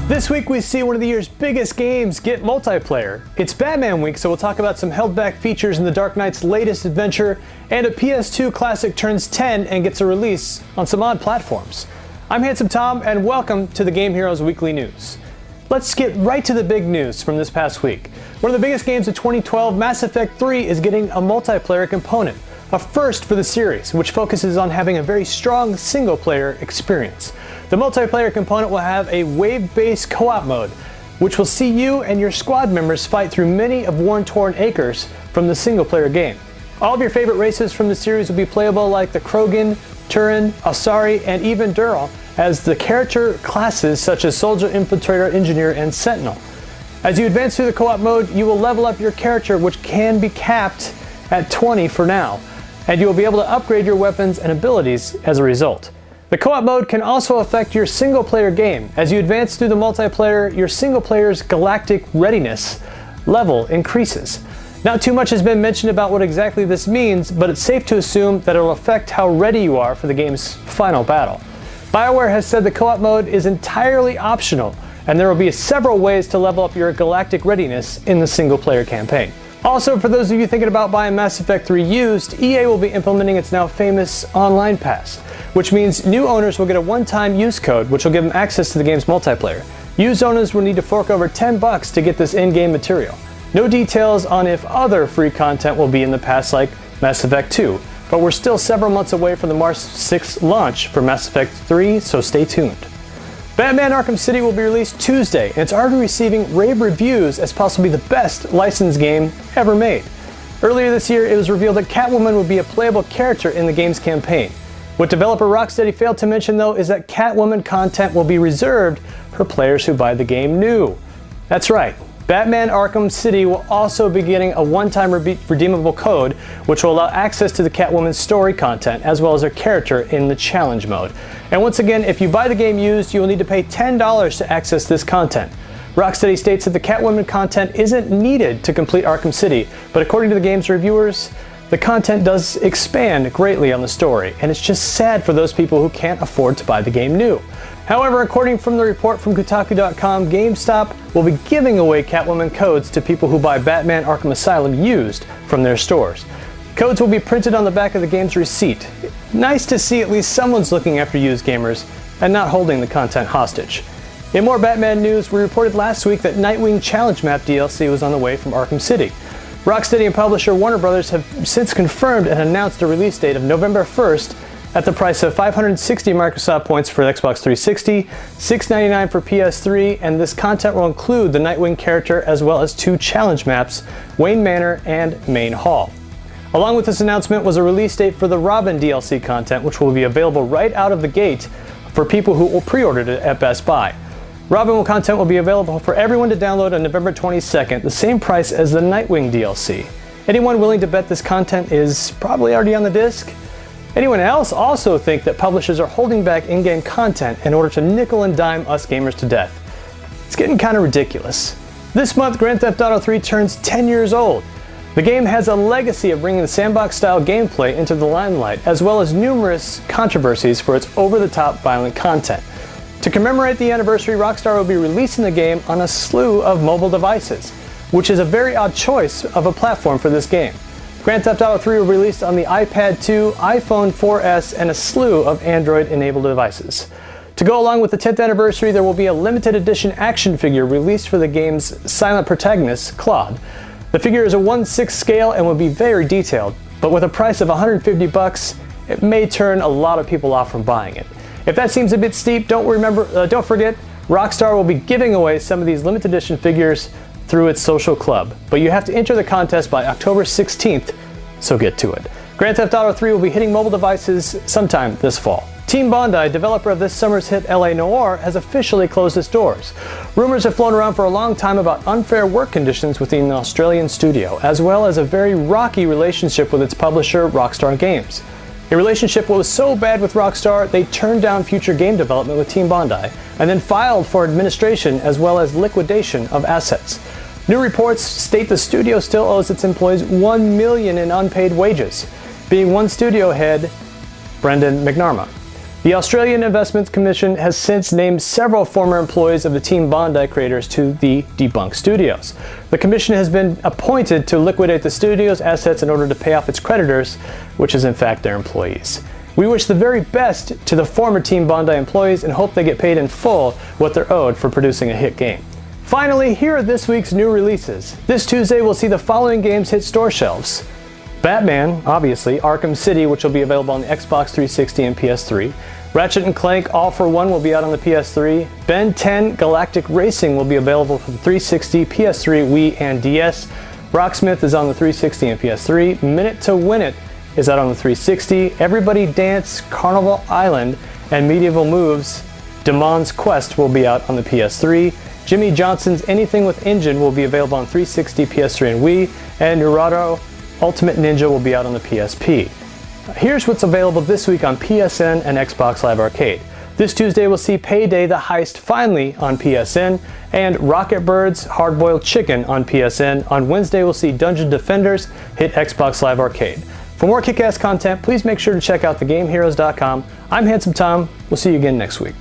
This week we see one of the year's biggest games get multiplayer. It's Batman week, so we'll talk about some held back features in the Dark Knight's latest adventure, and a PS2 classic turns 10 and gets a release on some odd platforms. I'm Handsome Tom, and welcome to the Game Heroes Weekly News. Let's get right to the big news from this past week. One of the biggest games of 2012, Mass Effect 3 is getting a multiplayer component, a first for the series, which focuses on having a very strong single-player experience. The multiplayer component will have a wave-based co-op mode, which will see you and your squad members fight through many of Worn-Torn Acres from the single-player game. All of your favorite races from the series will be playable, like the Krogan, Turin, Asari, and even Dural, as the character classes such as Soldier, Infiltrator, Engineer, and Sentinel. As you advance through the co-op mode, you will level up your character, which can be capped at 20 for now, and you will be able to upgrade your weapons and abilities as a result. The co-op mode can also affect your single-player game. As you advance through the multiplayer, your single-player's galactic readiness level increases. Not too much has been mentioned about what exactly this means, but it's safe to assume that it will affect how ready you are for the game's final battle. BioWare has said the co-op mode is entirely optional, and there will be several ways to level up your galactic readiness in the single-player campaign. Also, for those of you thinking about buying Mass Effect 3 used, EA will be implementing its now famous Online Pass, which means new owners will get a one-time use code which will give them access to the game's multiplayer. Used owners will need to fork over $10 to get this in-game material. No details on if other free content will be in the pass like Mass Effect 2, but we're still several months away from the March 6th launch for Mass Effect 3, so stay tuned. Batman Arkham City will be released Tuesday, and it's already receiving rave reviews as possibly the best licensed game ever made. Earlier this year, it was revealed that Catwoman would be a playable character in the game's campaign. What developer Rocksteady failed to mention, though, is that Catwoman content will be reserved for players who buy the game new. That's right. Batman Arkham City will also be getting a one-time redeemable code, which will allow access to the Catwoman's story content, as well as her character in the challenge mode. And once again, if you buy the game used, you will need to pay $10 to access this content. Rocksteady states that the Catwoman content isn't needed to complete Arkham City, but according to the game's reviewers, the content does expand greatly on the story, and it's just sad for those people who can't afford to buy the game new. However, according from the report from Kotaku.com, GameStop will be giving away Catwoman codes to people who buy Batman Arkham Asylum used from their stores. Codes will be printed on the back of the game's receipt. Nice to see at least someone's looking after used gamers and not holding the content hostage. In more Batman news, we reported last week that Nightwing Challenge Map DLC was on the way from Arkham City. Rocksteady and publisher Warner Brothers have since confirmed and announced a release date of November 1st at the price of 560 Microsoft points for Xbox 360, $6.99 for PS3, and this content will include the Nightwing character as well as 2 challenge maps, Wayne Manor and Main Hall. Along with this announcement was a release date for the Robin DLC content, which will be available right out of the gate for people who pre-ordered it at Best Buy. Robin content will be available for everyone to download on November 22nd, the same price as the Nightwing DLC. Anyone willing to bet this content is probably already on the disc? Anyone else also think that publishers are holding back in-game content in order to nickel and dime us gamers to death? It's getting kind of ridiculous. This month, Grand Theft Auto 3 turns 10 years old. The game has a legacy of bringing the sandbox-style gameplay into the limelight, as well as numerous controversies for its over-the-top violent content. To commemorate the anniversary, Rockstar will be releasing the game on a slew of mobile devices, which is a very odd choice of a platform for this game. Grand Theft Auto 3 will be released on the iPad 2, iPhone 4S, and a slew of Android-enabled devices. To go along with the 10th anniversary, there will be a limited edition action figure released for the game's silent protagonist, Claude. The figure is a 1/6 scale and will be very detailed, but with a price of $150, it may turn a lot of people off from buying it. If that seems a bit steep, don't forget, Rockstar will be giving away some of these limited edition figures through its social club, but you have to enter the contest by October 16th, so get to it. Grand Theft Auto 3 will be hitting mobile devices sometime this fall. Team Bondi, developer of this summer's hit LA Noire, has officially closed its doors. Rumors have flown around for a long time about unfair work conditions within the Australian studio, as well as a very rocky relationship with its publisher, Rockstar Games. A relationship was so bad with Rockstar, they turned down future game development with Team Bondi, and then filed for administration as well as liquidation of assets. New reports state the studio still owes its employees $1 million in unpaid wages, being one studio head, Brendan McNarma. The Australian Investment Commission has since named several former employees of the Team Bondi creators to the debunked studios. The commission has been appointed to liquidate the studio's assets in order to pay off its creditors, which is in fact their employees. We wish the very best to the former Team Bondi employees and hope they get paid in full what they're owed for producing a hit game. Finally, here are this week's new releases. This Tuesday we'll see the following games hit store shelves. Batman, obviously, Arkham City, which will be available on the Xbox 360 and PS3. Ratchet & Clank All for One will be out on the PS3. Ben 10 Galactic Racing will be available for the 360, PS3, Wii, and DS. Rocksmith is on the 360 and PS3. Minute to Win It is out on the 360. Everybody Dance Carnival Island and Medieval Moves Demon's Quest will be out on the PS3. Jimmy Johnson's Anything with Engine will be available on 360, PS3, and Wii. And Naruto Ultimate Ninja will be out on the PSP. Here's what's available this week on PSN and Xbox Live Arcade. This Tuesday we'll see Payday the Heist finally on PSN, and Rocket Birds Hard Boiled Chicken on PSN. On Wednesday we'll see Dungeon Defenders hit Xbox Live Arcade. For more kick-ass content, please make sure to check out thegameheroes.com. I'm Handsome Tom. We'll see you again next week.